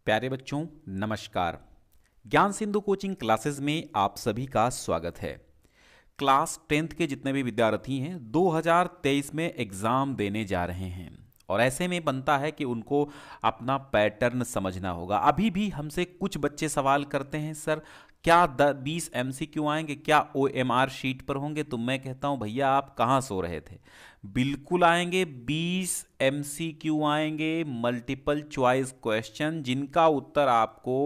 प्यारे बच्चों, नमस्कार। ज्ञान सिंधु कोचिंग क्लासेस में आप सभी का स्वागत है। क्लास 10th के जितने भी विद्यार्थी हैं 2023 में एग्ज़ाम देने जा रहे हैं और ऐसे में बनता है कि उनको अपना पैटर्न समझना होगा। अभी भी हमसे कुछ बच्चे सवाल करते हैं, सर क्या 20 MCQ आएंगे, क्या OMR शीट पर होंगे? तो मैं कहता हूं भैया आप कहाँ सो रहे थे। बिल्कुल आएंगे, 20 MCQ आएंगे, मल्टीपल चॉइस क्वेश्चन जिनका उत्तर आपको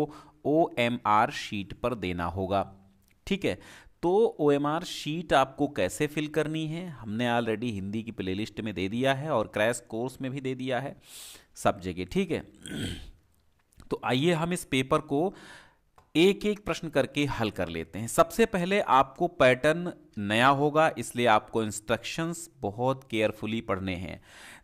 OMR शीट पर देना होगा। ठीक है, तो OMR शीट आपको कैसे फिल करनी है हमने ऑलरेडी हिंदी की प्लेलिस्ट में दे दिया है और क्रैश कोर्स में भी दे दिया है, सब जगह। ठीक है, तो आइए हम इस पेपर को एक एक प्रश्न करके हल कर लेते हैं। सबसे पहले आपको पैटर्न नया होगा, इसलिए आपको इंस्ट्रक्शंस बहुत केयरफुली पढ़ने हैं।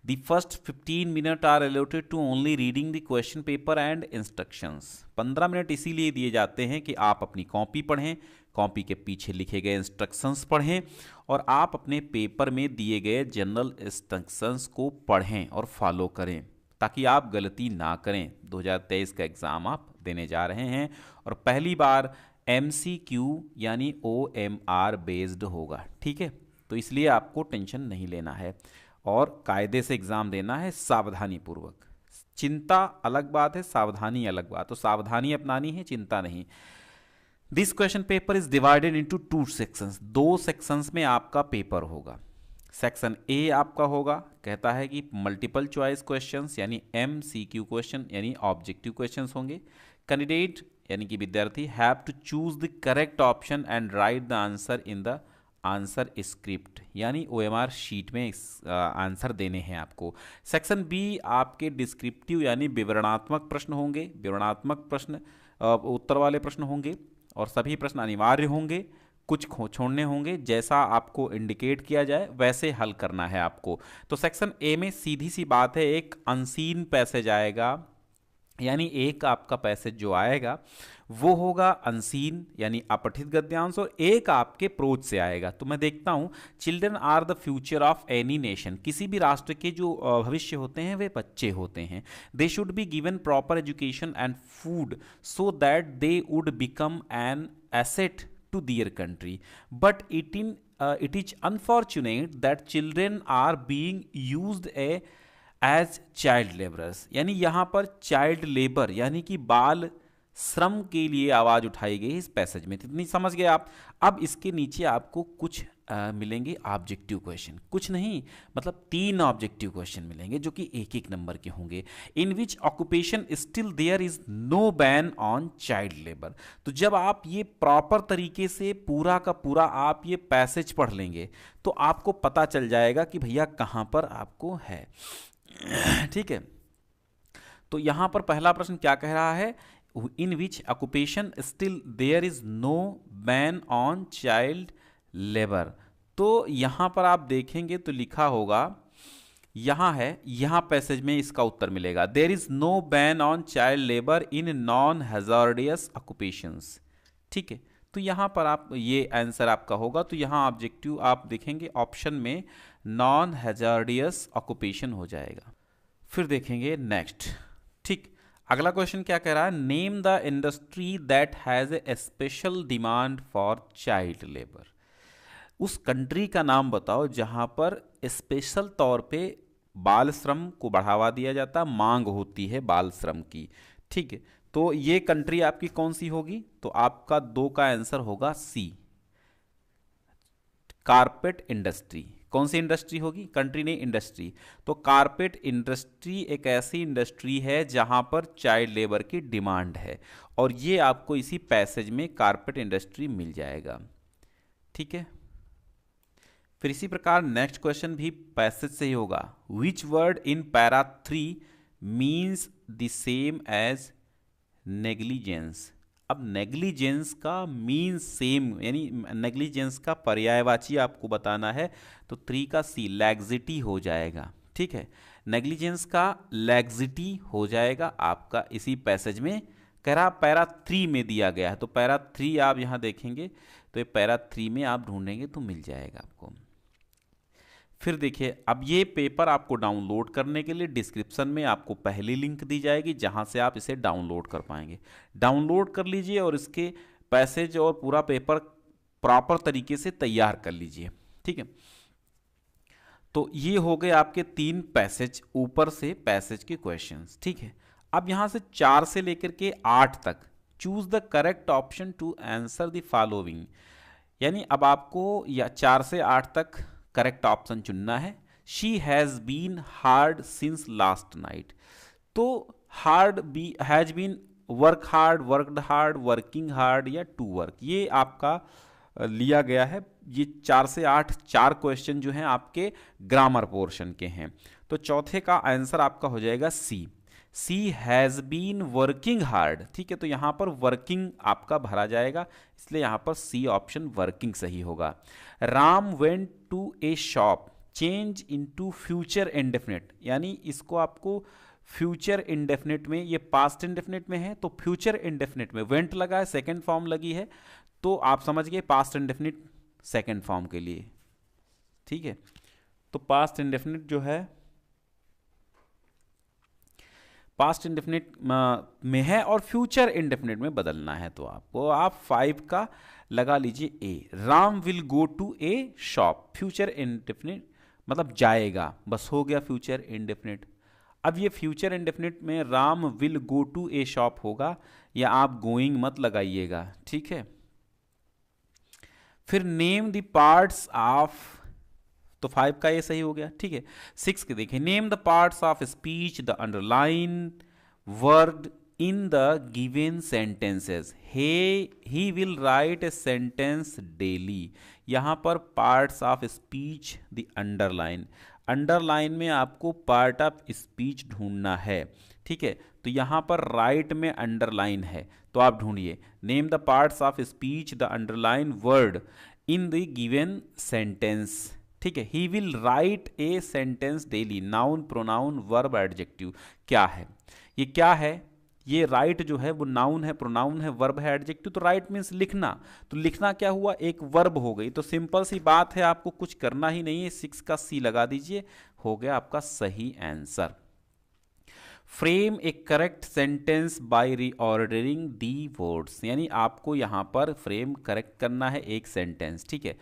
The first 15 minute are allotted to only reading the question paper and instructions. 15 minute इसीलिए दिए जाते हैं कि आप अपनी कॉपी पढ़ें, कॉपी के पीछे लिखे गए इंस्ट्रक्शंस पढ़ें और आप अपने पेपर में दिए गए जनरल इंस्ट्रक्शंस को पढ़ें और फॉलो करें ताकि आप गलती ना करें। 2023 का एग्ज़ाम आप देने जा रहे हैं और पहली बार MCQ यानी OMR बेस्ड होगा। ठीक है, तो इसलिए आपको टेंशन नहीं लेना है और कायदे से एग्ज़ाम देना है, सावधानी पूर्वक। चिंता अलग बात है, सावधानी अलग बात। तो सावधानी अपनानी है, चिंता नहीं। This question paper is divided into 2 sections. 2 sections में आपका पेपर होगा। सेक्शन ए आपका होगा, कहता है कि मल्टीपल चॉइस क्वेश्चंस यानी MCQ क्वेश्चन यानी ऑब्जेक्टिव क्वेश्चंस होंगे। कैंडिडेट यानी कि विद्यार्थी have to choose the correct option and write the answer in the answer script, यानी OMR शीट में आंसर देने हैं आपको। सेक्शन बी आपके डिस्क्रिप्टिव यानी विवरणात्मक प्रश्न होंगे। विवरणात्मक प्रश्न उत्तर वाले प्रश्न होंगे और सभी प्रश्न अनिवार्य होंगे, कुछ छोड़ने होंगे। जैसा आपको इंडिकेट किया जाए वैसे हल करना है आपको। तो सेक्शन ए में सीधी सी बात है, एक अनसीन पैसेज आएगा, यानी एक आपका पैसेज जो आएगा वो होगा अनसीन यानी अपठित गद्यांश और एक आपके प्रोज से आएगा। तो मैं देखता हूं, children are the future of any nation. किसी भी राष्ट्र के जो भविष्य होते हैं वे बच्चे होते हैं। They should be given proper education and food so that they would become an asset to their country, but it is unfortunate that children are being used as child laborers। यानी यहाँ पर चाइल्ड लेबर यानी कि बाल श्रम के लिए आवाज उठाई गई इस पैसेज में। इतनी समझ गए आप। अब इसके नीचे आपको कुछ मिलेंगे ऑब्जेक्टिव क्वेश्चन, कुछ नहीं मतलब 3 ऑब्जेक्टिव क्वेश्चन मिलेंगे जो कि एक एक नंबर के होंगे। In which occupation still there is no ban on child labour. तो जब आप ये प्रॉपर तरीके से पूरा का पूरा आप ये पैसेज पढ़ लेंगे तो आपको पता चल जाएगा कि भैया कहाँ पर आपको है। ठीक है, तो यहां पर पहला प्रश्न क्या कह रहा है, in which occupation still there is no ban on child labour. तो यहां पर आप देखेंगे तो लिखा होगा, यहां है, यहां पैसेज में इसका उत्तर मिलेगा, there is no ban on child labour in non hazardous occupations. ठीक है, तो यहां पर आप ये आंसर आपका होगा। तो यहां ऑब्जेक्टिव आप देखेंगे ऑप्शन में नॉन हैजार्डियस ऑक्यूपेशन हो जाएगा। फिर देखेंगे नेक्स्ट। ठीक, अगला क्वेश्चन क्या कह रहा है, name the industry that has a special demand for child labour. उस कंट्री का नाम बताओ जहां पर स्पेशल तौर पे बाल श्रम को बढ़ावा दिया जाता, मांग होती है बाल श्रम की। ठीक है, तो ये कंट्री आपकी कौन सी होगी? तो आपका 2 का आंसर होगा सी, कारपेट इंडस्ट्री। कौन सी इंडस्ट्री होगी? कंट्री नहीं, इंडस्ट्री। तो कारपेट इंडस्ट्री एक ऐसी इंडस्ट्री है जहां पर चाइल्ड लेबर की डिमांड है और ये आपको इसी पैसेज में कारपेट इंडस्ट्री मिल जाएगा। ठीक है, फिर इसी प्रकार नेक्स्ट क्वेश्चन भी पैसेज से ही होगा। Which word in para 3 means the same as negligence. अब नेग्लिजेंस का मीन सेम यानी नेग्लिजेंस का पर्यायवाची आपको बताना है, तो 3 का सी लैक्सिटी हो जाएगा। ठीक है, नेग्लिजेंस का लैक्सिटी हो जाएगा आपका इसी पैसेज में। कह रहा पैरा 3 में दिया गया है, तो पैरा 3 आप यहां देखेंगे तो ये पैरा 3 में आप ढूंढेंगे तो मिल जाएगा आपको। फिर देखिए, अब ये पेपर आपको डाउनलोड करने के लिए डिस्क्रिप्शन में आपको पहली लिंक दी जाएगी जहां से आप इसे डाउनलोड कर पाएंगे। डाउनलोड कर लीजिए और इसके पैसेज और पूरा पेपर प्रॉपर तरीके से तैयार कर लीजिए। ठीक है, तो ये हो गए आपके 3 पैसेज, ऊपर से पैसेज के क्वेश्चंस। ठीक है, अब यहां से 4 से लेकर के 8 तक choose the correct option to answer the following, यानी अब आपको या 4 से 8 तक करेक्ट ऑप्शन चुनना है। She has been hard since last night, तो hard be has been work hard, worked hard, working hard या टू वर्क, ये आपका लिया गया है। ये 4 से 8 4 क्वेश्चन जो हैं आपके ग्रामर पोर्शन के हैं। तो चौथे का आंसर आपका हो जाएगा सी हैज़ बीन वर्किंग हार्ड। ठीक है, तो यहाँ पर वर्किंग आपका भरा जाएगा, इसलिए यहाँ पर सी ऑप्शन वर्किंग सही होगा। Ram went to a shop, change into future indefinite, यानी इसको आपको फ्यूचर इंडेफिनिट में, ये पास्ट इंडेफिनिट में है तो फ्यूचर इंडेफिनिट में वेंट लगा है, सेकेंड फॉर्म लगी है, तो आप समझ गए पास्ट इंडेफिनिट सेकेंड फॉर्म के लिए। ठीक है, तो पास्ट इंडेफिनिट जो है पास्ट इंडेफिनिट में है और फ्यूचर इंडेफिनिट में बदलना है, तो आपको आप 5 का लगा लीजिए A. Ram will go to a shop, future indefinite मतलब जाएगा, बस हो गया फ्यूचर इंडेफिनिट। अब ये फ्यूचर इंडेफिनिट में Ram will go to a shop होगा, या आप गोइंग मत लगाइएगा। ठीक है, फिर नेम द पार्ट्स ऑफ, तो 5 का ये सही हो गया। ठीक है, 6 के देखिए, name the parts of speech the underline word in the given sentences, he will write a sentence daily. यहाँ पर parts of speech the underline, underline में आपको पार्ट ऑफ स्पीच ढूंढना है। ठीक है, तो यहाँ पर राइट में अंडरलाइन है, तो आप ढूंढिए name the parts of speech the underline word in the given sentence. ठीक है, he will write a sentence daily, noun, pronoun, verb, adjective. क्या है ये, क्या है ये? राइट जो है वो नाउन है, प्रोनाउन है, वर्ब है, एडजेक्टिव। तो राइट मीन्स लिखना, तो लिखना क्या हुआ, एक वर्ब हो गई। तो सिंपल सी बात है, आपको कुछ करना ही नहीं है, 6 का सी लगा दीजिए, हो गया आपका सही answer. Frame A correct sentence by reordering the words, यानी आपको यहां पर फ्रेम करेक्ट करना है एक सेंटेंस। ठीक है,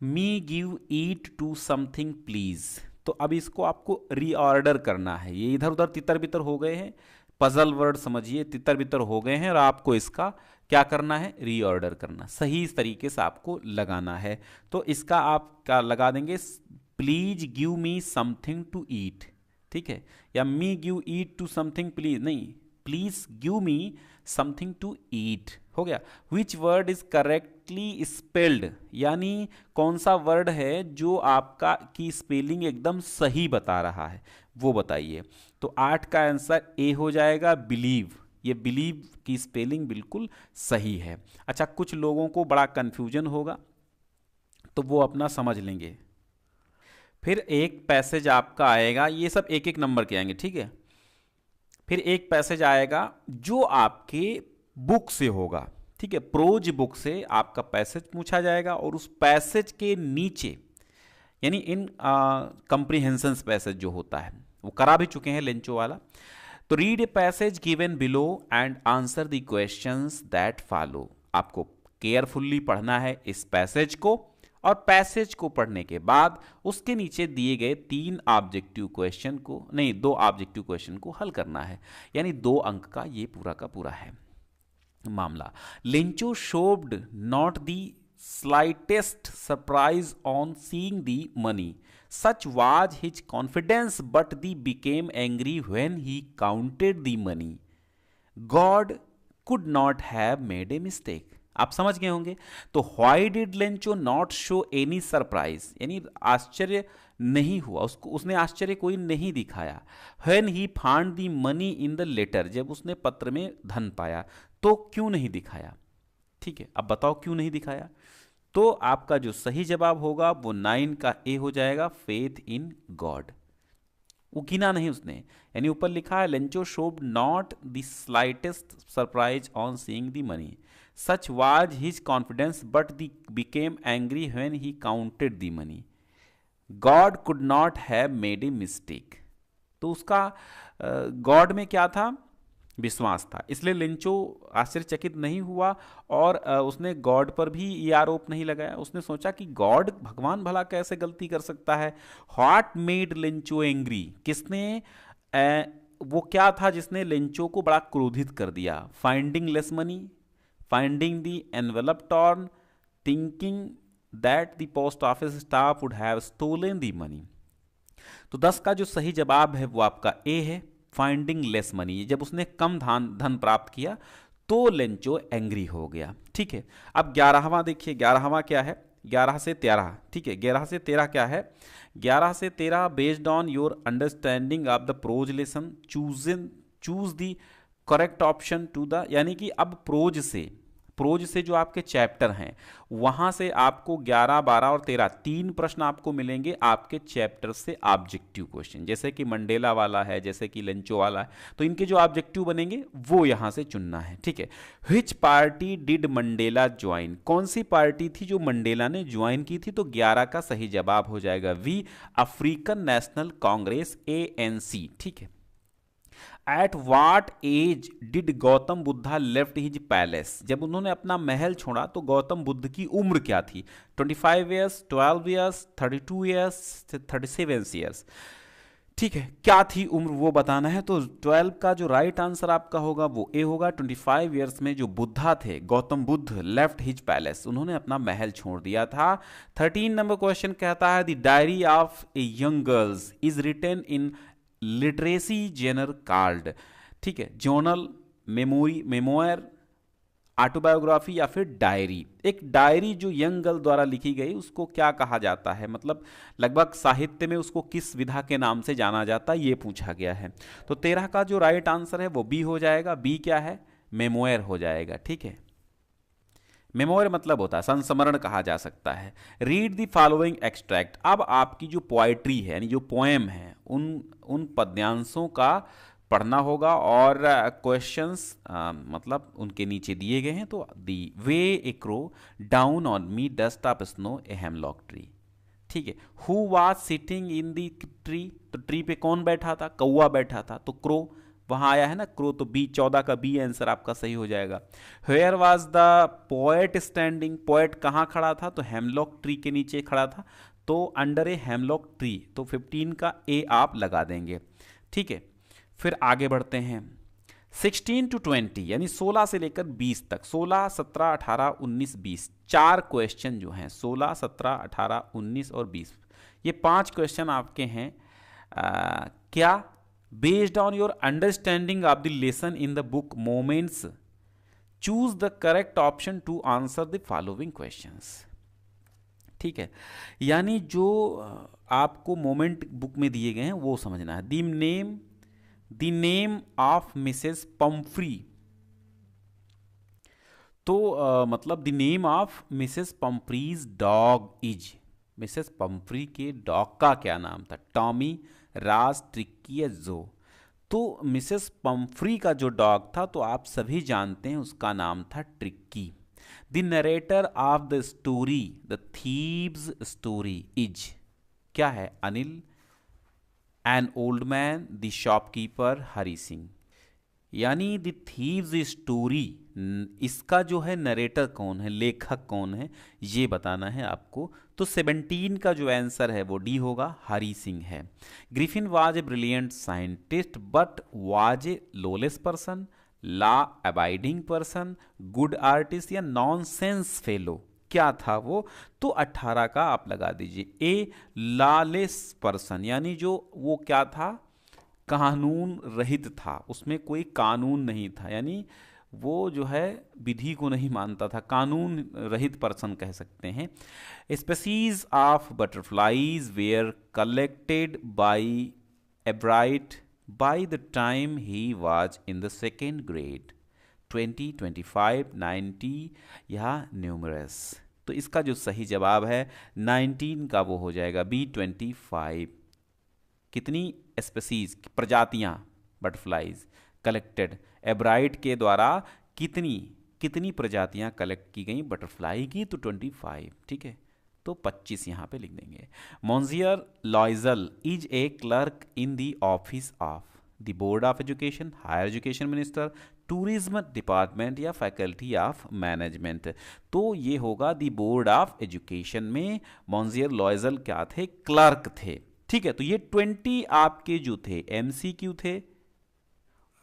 me give eat to something please, तो अब इसको आपको रीऑर्डर करना है। ये इधर उधर तितर बितर हो गए हैं, पजल वर्ड समझिए, तितर बितर हो गए हैं, और आपको इसका क्या करना है, रीऑर्डर करना, सही इस तरीके से आपको लगाना है। तो इसका आप क्या लगा देंगे, please give me something to eat. ठीक है, या me give eat to something please, नहीं, please give me something to eat हो गया। Which word is correctly spelled, यानी कौन सा वर्ड है जो आपका की स्पेलिंग एकदम सही बता रहा है, वो बताइए। तो 8 का आंसर ए हो जाएगा, बिलीव। ये बिलीव की स्पेलिंग बिल्कुल सही है। अच्छा, कुछ लोगों को बड़ा कंफ्यूजन होगा, तो वो अपना समझ लेंगे। फिर एक पैसेज आपका आएगा, ये सब एक एक नंबर के आएंगे। ठीक है, फिर एक पैसेज आएगा जो आपके बुक से होगा। ठीक है, प्रोज बुक से आपका पैसेज पूछा जाएगा, और उस पैसेज के नीचे, यानी इन कंप्रीहेंशन पैसेज जो होता है वो करा भी चुके हैं लेंचो वाला। तो read a passage given below and answer the questions that follow, आपको केयरफुल्ली पढ़ना है इस पैसेज को, और पैसेज को पढ़ने के बाद उसके नीचे दिए गए 3 ऑब्जेक्टिव क्वेश्चन को, नहीं 2 ऑब्जेक्टिव क्वेश्चन को हल करना है, यानी 2 अंक का ये पूरा का पूरा है मामला। Lencho showed not the slightest surprise on seeing the money, such was his confidence, but he became angry when he counted the money. God could not have made a mistake. आप समझ गए होंगे। तो why did Lencho not show any surprise, यानी आश्चर्य नहीं हुआ उसको, उसने आश्चर्य कोई नहीं दिखाया। When he found the money in the letter, जब उसने पत्र में धन पाया, तो क्यों नहीं दिखाया? ठीक है, अब बताओ क्यों नहीं दिखाया। तो आपका जो सही जवाब होगा वो 9 का ए हो जाएगा, फेथ इन गॉड। वो गिना नहीं उसने, यानी ऊपर लिखा है Lencho showed not the slightest surprise on seeing the money, such was his confidence but the became angry when he counted the money. God could not have made a mistake. तो उसका गॉड में क्या था, विश्वास था, इसलिए लिंचो आश्चर्यचकित नहीं हुआ और उसने गॉड पर भी ये आरोप नहीं लगाया। उसने सोचा कि गॉड, भगवान भला कैसे गलती कर सकता है। व्हाट मेड लिंचो एंग्री, किसने वो क्या था जिसने लिंचो को बड़ा क्रोधित कर दिया। Finding less money, finding the envelope torn, thinking that the post office staff would have stolen the money. तो 10 का जो सही जवाब है वो आपका ए है, फाइंडिंग लेस मनी। जब उसने कम धन प्राप्त किया तो लेंचो एंग्री हो गया। ठीक है, अब 11वां देखिए, 11वां क्या है, 11 से 13। ठीक है, 11 से 13 क्या है, 11 से 13 based on your understanding of the prose lesson choose the correct option to the, यानी कि अब प्रोज से जो आपके चैप्टर हैं वहां से आपको 11, 12 और 13 तीन प्रश्न आपको मिलेंगे आपके चैप्टर से ऑब्जेक्टिव क्वेश्चन, जैसे कि मंडेला वाला है, जैसे कि लेंचो वाला है। तो इनके जो ऑब्जेक्टिव बनेंगे वो यहां से चुनना है। ठीक है, which party did Mandela join, कौन सी पार्टी थी जो मंडेला ने ज्वाइन की थी। तो 11 का सही जवाब हो जाएगा v, African National Congress, ANC। ठीक है, at what age did Gautam Buddha left his palace, जब उन्होंने अपना महल छोड़ा तो गौतम बुद्ध की उम्र क्या थी। 25 ईयर्स, 12 ईयर्स, 32 ईयर्स, 37 ईयर्स। ठीक है, क्या थी उम्र वो बताना है। तो 12 का जो राइट आंसर आपका होगा वो ए होगा। 25 ईयर्स में जो बुद्धा थे, Gautam Buddha, left his palace, उन्होंने अपना महल छोड़ दिया था। 13 नंबर क्वेश्चन कहता है the diary of a young girls is written in literacy genre card. ठीक है, जर्नल, मेमोरी, मेमोयर, ऑटोबायोग्राफी या फिर डायरी। एक डायरी जो यंग गर्ल द्वारा लिखी गई उसको क्या कहा जाता है, मतलब लगभग साहित्य में उसको किस विधा के नाम से जाना जाता है, ये पूछा गया है। तो 13 का जो राइट आंसर है वो बी हो जाएगा। बी क्या है, मेमोयर हो जाएगा। ठीक है, मेमोयर मतलब होता है संस्मरण कहा जा सकता है। रीड द फॉलोइंग एक्सट्रैक्ट, अब आपकी जो पोएट्री है यानी जो पोएम है उन पद्यांशों का पढ़ना होगा और क्वेश्चंस मतलब उनके नीचे दिए गए हैं। तो the way a crow down on me dust of snow a hemlock tree. ठीक है, who was sitting in the tree, तो ट्री पे कौन बैठा था, कौवा बैठा था, तो क्रो वहां आया है ना, क्रो, तो बी, 14 का बी आंसर आपका सही हो जाएगा। Where was the poet standing, poet कहाँ खड़ा था, तो हेमलॉक ट्री के नीचे खड़ा था, तो अंडर ए हेमलॉक ट्री, तो 15 का ए आप लगा देंगे। ठीक है, फिर आगे बढ़ते हैं। 16 to 20 यानी 16 से लेकर 20 तक, 16, 17, 18, 19, 20, चार क्वेश्चन जो हैं 16, 17, 18, 19 और 20, ये 5 क्वेश्चन आपके हैं। क्या, based on your understanding of the lesson in the book moments choose the correct option to answer the following questions. ठीक है, यानी जो आपको मोमेंट बुक में दिए गए हैं वो समझना है। The name of Mrs Pumphrey, तो मतलब the name of Mrs Pumphrey's dog is, Mrs Pumphrey के डॉग का क्या नाम था, टॉमी, राज, ट्रिक्की या जो। तो मिसेस पम्फ्री का जो डॉग था तो आप सभी जानते हैं उसका नाम था Tricki. The narrator of the story, the thief's story is, क्या है, Anil, an old man, the shopkeeper, Hari Singh. यानी द थीव्स स्टोरी, इसका जो है नरेटर कौन है, लेखक कौन है, ये बताना है आपको। तो 17 का जो आंसर है वो डी होगा, हरी सिंह है। Griffin was a brilliant scientist but was a lawless person, law abiding person, good artist या नॉनसेंस फेलो, क्या था वो। तो 18 का आप लगा दीजिए ए, लॉलेस पर्सन, यानी जो वो क्या था, कानून रहित था, उसमें कोई कानून नहीं था, यानी वो जो है विधि को नहीं मानता था, कानून रहित पर्सन कह सकते हैं। Species of butterflies were collected by Ebright by the time he was in the second grade, 20, 25, 90 या न्यूमरस। तो इसका जो सही जवाब है 19 का वो हो जाएगा बी, 25। कितनी स्पीसीज, प्रजातियां, बटरफ्लाईज कलेक्टेड, एब्राइट के द्वारा कितनी प्रजातियां कलेक्ट की गई बटरफ्लाई की, तो 25। ठीक है, तो 25 यहाँ पे लिख देंगे। Monsieur Loisel is a clerk in the office of the board of education, higher education minister, tourism department या फैकल्टी ऑफ मैनेजमेंट। तो ये होगा द बोर्ड ऑफ एजुकेशन में मॉन्सियर लॉइजल क्या थे, क्लर्क थे। ठीक है, तो ये 20 आपके जो थे एमसीक्यू थे।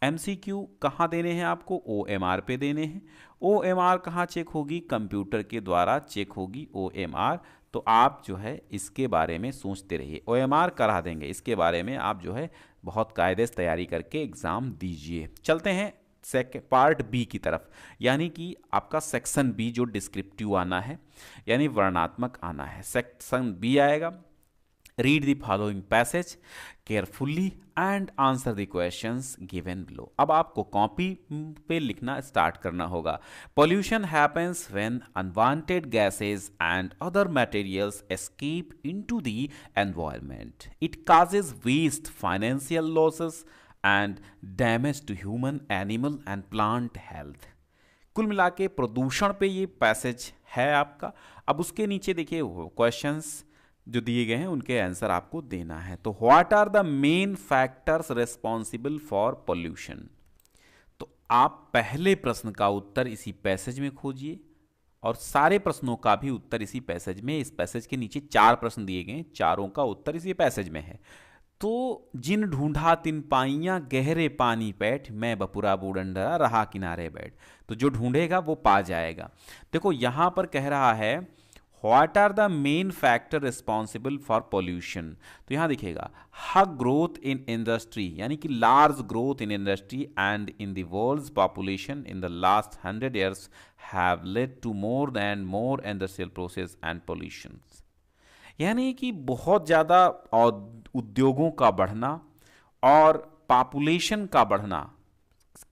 एमसीक्यू कहाँ देने हैं आपको, ओएमआर पे देने हैं। ओएमआर कहाँ चेक होगी, कंप्यूटर के द्वारा चेक होगी ओएमआर। तो आप जो है इसके बारे में सोचते रहिए, ओएमआर करा देंगे, इसके बारे में आप जो है बहुत कायदे से तैयारी करके एग्जाम दीजिए। चलते हैं पार्ट बी की तरफ, यानी कि आपका सेक्शन बी जो डिस्क्रिप्टिव आना है यानी वर्णनात्मक आना है। सेक्शन बी आएगा, read the following passage carefully and answer the questions given below. अब आपको कॉपी पे लिखना स्टार्ट करना होगा। Pollution happens when unwanted gases and other materials escape into the environment. It causes waste, financial losses and damage to human, animal and plant health. कुल मिला के प्रदूषण पे ये पैसेज है आपका। अब उसके नीचे देखिए क्वेश्चंस जो दिए गए हैं उनके आंसर आपको देना है। तो what are the main factors responsible for pollution. तो आप पहले प्रश्न का उत्तर इसी पैसेज में खोजिए और सारे प्रश्नों का भी उत्तर इसी पैसेज में। इस पैसेज के नीचे 4 प्रश्न दिए गए हैं, चारों का उत्तर इसी पैसेज में है। तो जिन ढूंढा तिन पाइयां गहरे पानी पैठ, मैं बपुरा बूढ़न डरा रहा किनारे बैठ। तो जो ढूंढेगा वो पा जाएगा। देखो यहां पर कह रहा है what are the main factor responsible for pollution. तो यहां दिखेगा हाई ग्रोथ इन इंडस्ट्री, यानी कि large growth in industry and in the world's population in the last 100 years have led to more and more industrial process and pollution. यानी कि बहुत ज़्यादा उद्योगों का बढ़ना और पॉपुलेशन का बढ़ना,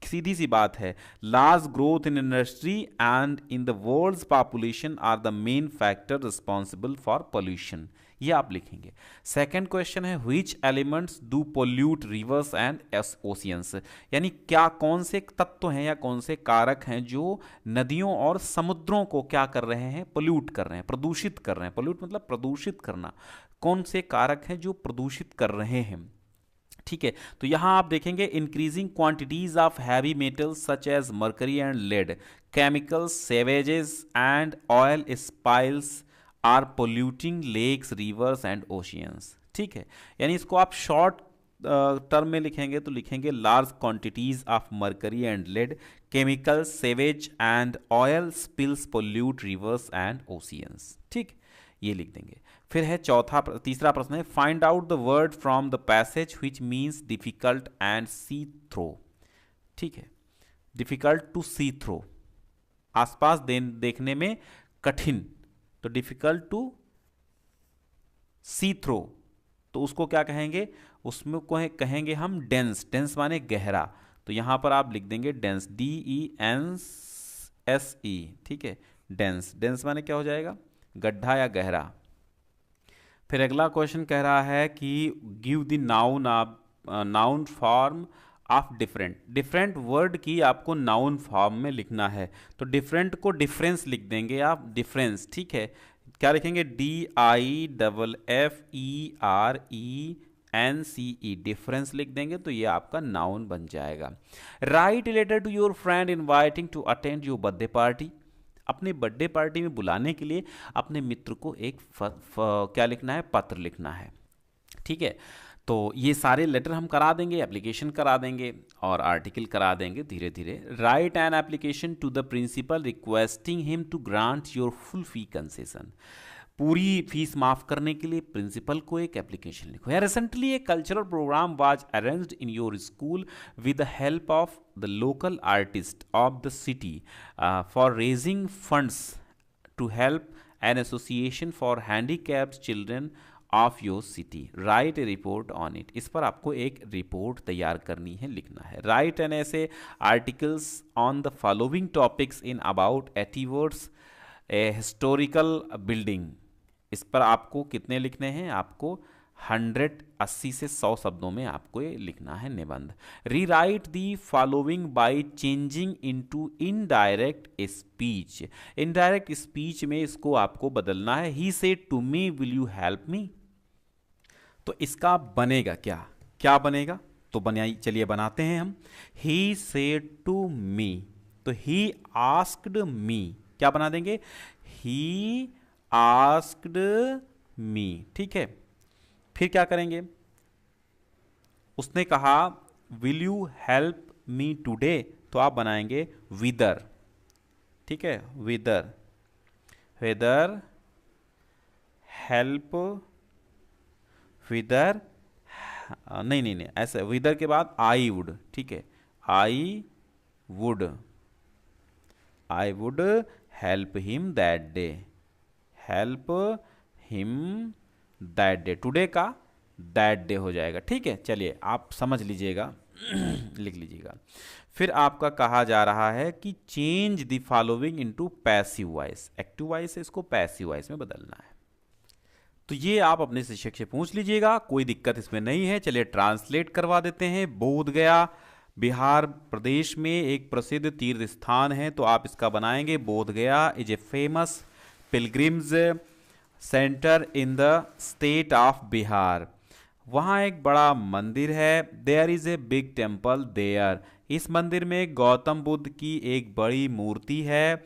सीधी सी बात है, large growth in industry and in the world's population are the main factor responsible for pollution. ये आप लिखेंगे। सेकंड क्वेश्चन है which elements do pollute rivers and oceans, यानी क्या कौन से तत्व हैं या कौन से कारक हैं जो नदियों और समुद्रों को क्या कर रहे हैं, पोल्यूट कर रहे हैं, प्रदूषित कर रहे हैं। पोल्यूट मतलब प्रदूषित करना। कौन से कारक हैं जो प्रदूषित कर रहे हैं। ठीक है, तो यहां आप देखेंगे increasing quantities of heavy metals such as mercury and lead, chemicals, sewages and oil spills are polluting lakes, rivers and oceans. ठीक है, यानी इसको आप शॉर्ट टर्म में लिखेंगे तो लिखेंगे large quantities of mercury and lead, chemicals, sewage and oil spills pollute rivers and oceans. ठीक, ये लिख देंगे। फिर है तीसरा प्रश्न है find out the word from the passage which means difficult and see through. ठीक है, डिफिकल्ट टू सी थ्रो, आसपास देखने में कठिन, तो डिफिकल्ट टू सी थ्रो, तो उसको क्या कहेंगे, उसमें कहेंगे हम डेंस। डेंस माने गहरा, तो यहां पर आप लिख देंगे डेंस, DENSE। ठीक है, डेंस, डेंस माने क्या हो जाएगा, गड्ढा या गहरा। फिर अगला क्वेश्चन कह रहा है कि give the noun form of different. Different word की आपको नाउन फॉर्म में लिखना है, तो डिफरेंट को डिफरेंस लिख देंगे आप, डिफरेंस। ठीक है, क्या लिखेंगे, DIFFERENCE, डिफरेंस लिख देंगे तो ये आपका नाउन बन जाएगा। Write letter to your friend inviting to attend your birthday party. अपने बर्थडे पार्टी में बुलाने के लिए अपने मित्र को एक क्या लिखना है, पत्र लिखना है। ठीक है, तो ये सारे लेटर हम करा देंगे, एप्लीकेशन करा देंगे और आर्टिकल करा देंगे धीरे धीरे। Write an application to the principal requesting him to grant your full fee concession. पूरी फीस माफ करने के लिए प्रिंसिपल को एक एप्लीकेशन लिखो। या recently a cultural programme was arranged in your school with the help of the local artist of the city for raising funds to help an association for handicapped children of your city. Write a report on it. इस पर आपको एक report तैयार करनी है, लिखना है। Right N ऐसे articles on the following topics in about 80 words. A historical building, इस पर आपको कितने लिखने हैं, आपको 80 से 100 शब्दों में आपको ये लिखना है निबंध। Rewrite the following by changing into indirect speech. Indirect speech में इसको आपको बदलना है। He said to me will you help me. तो इसका बनेगा क्या, क्या बनेगा, तो बनाइए, चलिए बनाते हैं हम। ही सेड टू मी, तो ही आस्क्ड मी, क्या बना देंगे, ही आस्क्ड मी। ठीक है, फिर क्या करेंगे, उसने कहा will you help me today, तो आप बनाएंगे विदर। ठीक है, विदर, वेदर हेल्प, विदर, नहीं नहीं नहीं ऐसे, विदर के बाद आई वुड। ठीक है, I would help him that day, help him that day, today का दैट डे हो जाएगा। ठीक है, चलिए आप समझ लीजिएगा लिख लीजिएगा। फिर आपका कहा जा रहा है कि change the following into passive voice. Active voice से इसको पैसिव वॉइस में बदलना है। तो ये आप अपने शिक्षक से पूछ लीजिएगा, कोई दिक्कत इसमें नहीं है। चलिए ट्रांसलेट करवा देते हैं। बोध गया बिहार प्रदेश में एक प्रसिद्ध तीर्थ स्थान है, तो आप इसका बनाएंगे Bodh Gaya is a famous pilgrims centre in the state of Bihar. वहाँ एक बड़ा मंदिर है। There is a big temple there, इस मंदिर में गौतम बुद्ध की एक बड़ी मूर्ति है।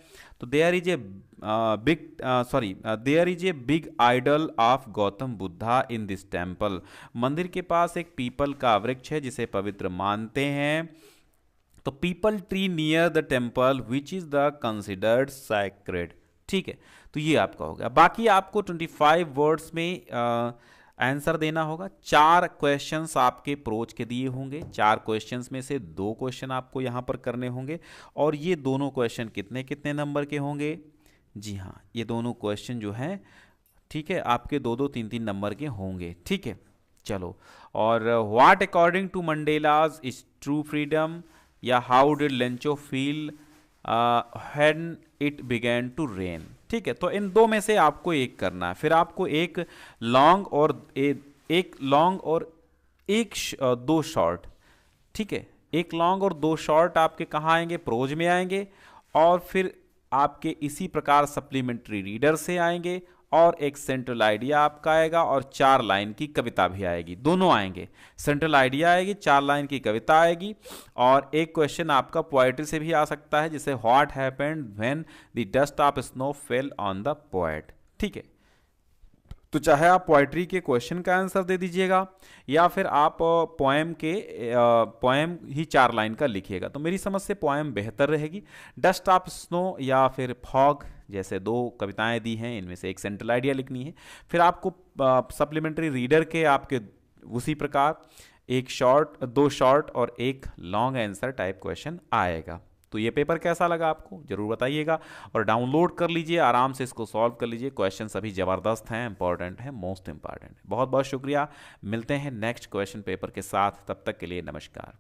तो there is a there is a big idol of Gautam Buddha in this temple. मंदिर के पास एक पीपल का वृक्ष है जिसे पवित्र मानते हैं। तो people tree near the temple which is the considered sacred. ठीक है, तो ये आपका हो गया। बाकी आपको 25 वर्ड्स में आंसर देना होगा। 4 क्वेश्चंस आपके प्रोच के दिए होंगे। 4 क्वेश्चंस में से 2 क्वेश्चन आपको यहाँ पर करने होंगे। और ये दोनों क्वेश्चन कितने कितने नंबर के होंगे, जी हाँ, ये दोनों क्वेश्चन जो हैं, ठीक है, आपके 2-2, 3-3 नंबर के होंगे। ठीक है, चलो। और what according to Mandela's is true freedom, या how did Lencho feel when it began to rain. ठीक है, तो इन 2 में से आपको एक करना है। फिर आपको एक लॉन्ग और एक 2 शॉर्ट। ठीक है, एक लॉन्ग और 2 शॉर्ट आपके कहाँ आएंगे, प्रोज में आएंगे। और फिर आपके इसी प्रकार सप्लीमेंट्री रीडर से आएंगे, और एक सेंट्रल आइडिया आपका आएगा, और 4 लाइन की कविता भी आएगी। दोनों आएंगे, सेंट्रल आइडिया आएगी, 4 लाइन की कविता आएगी। और एक क्वेश्चन आपका पोएट्री से भी आ सकता है, जैसे what happened when the dust of snow fell on the poet. ठीक है, तो चाहे आप पोएट्री के क्वेश्चन का आंसर दे दीजिएगा, या फिर आप पोएम ही 4 लाइन का लिखिएगा। तो मेरी समझ से पोएम बेहतर रहेगी। डस्ट ऑफ स्नो या फिर फॉग जैसे 2 कविताएं दी हैं, इनमें से एक सेंट्रल आइडिया लिखनी है। फिर आपको सप्लीमेंट्री रीडर के आपके उसी प्रकार 2 शॉर्ट और एक लॉन्ग आंसर टाइप क्वेश्चन आएगा। तो ये पेपर कैसा लगा आपको जरूर बताइएगा, और डाउनलोड कर लीजिए, आराम से इसको सॉल्व कर लीजिए। क्वेश्चन सभी ज़बरदस्त हैं, इंपॉर्टेंट है, मोस्ट इंपॉर्टेंट है। बहुत बहुत शुक्रिया, मिलते हैं नेक्स्ट क्वेश्चन पेपर के साथ, तब तक के लिए नमस्कार।